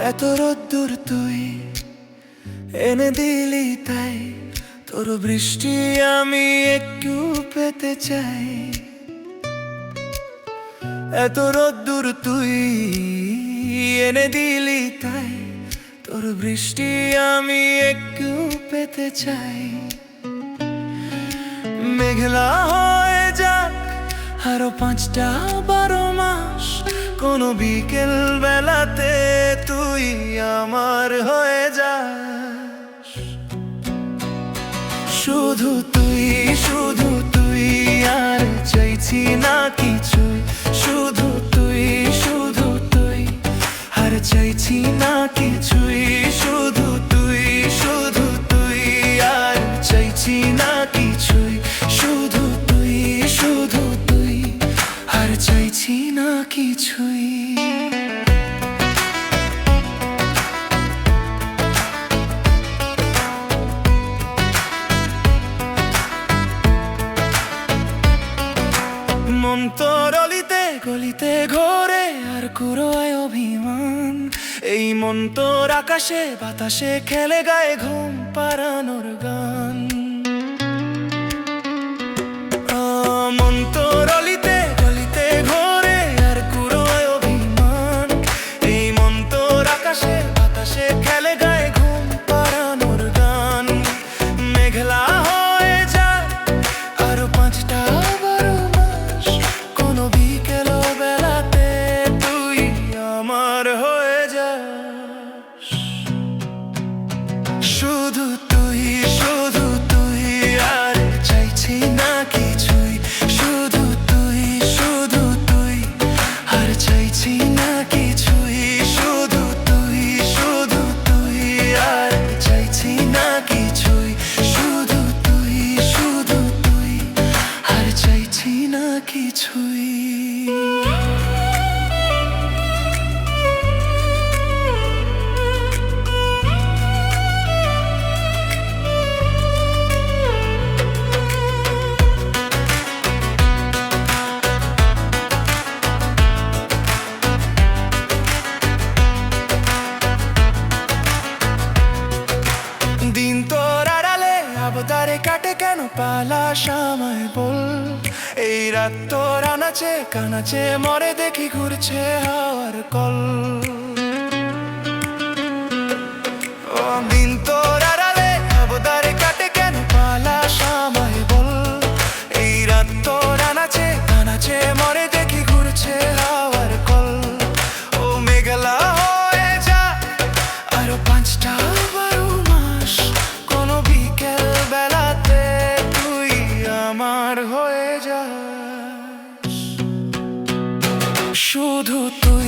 এত রোদ্দুর তুই এনে দিলি, তাই তোর বৃষ্টি আমি একটু পেতে চাই। এত রোদ্দুর তুই এনে দিলি, তাই তোর বৃষ্টি আমি একটু পেতে চাই। মেঘলা হয়ে যাক আরো 5টা 12 মাস, কোনো বিকেল বেলাতে তুই আমার হয়ে যাস। শুধু তুই আর চাইছি না কিছুই। শুধু তুই আর চাইছি না কিছুই। শুধু তুই আর চাইছি না কিছুই। শুধু তুই আর চাইছি না কিছুই। মন তোর অলিতে গলিতে ঘোরে আর কুড়োয় অভিমান। এই মন তোর আকাশে বাতাসে খেলে গায়ে ঘুম পাড়ানোর গান। মন তোর অলিতে গলিতে ঘোরে আর কুড়োয় অভিমান। এই মন তোর আকাশে বাতাসে খেলে গায়ে ঘুম পাড়ানোর গান। মেঘলা হয়ে যায় আরো 5টা 12 মাস, কোনো বিকেল বেলাতে তুই আমার হয়ে যাস। শুধু তুই আর চাইছি না কিছুই। শুধু তুই আর চাইছি না কিছুই। শুধু তুই আর চাইছি না কিছুই। শুধু তুই আর চাইছি না কিছুই। দিন তোর আড়ালে আবদারে কাটে কেন পালাস আমায় বল। এই রাত তোর আনাচে কানাচে মরে দেখি ঘুরছে হাওয়ার কল। ও দিন তোর আড়ালে আবদারে কাটে কেন পালাস আমায় বল। এই রাত তোর আনাচে কানাচে মরে দেখি ঘুরছে হাওয়ার কল। ও মেঘলা হয়ে যা আরো 5টা 12 মাস, কোনো বিকেল বেলাতে তুই আমার হয়ে যাস। শুধু তুই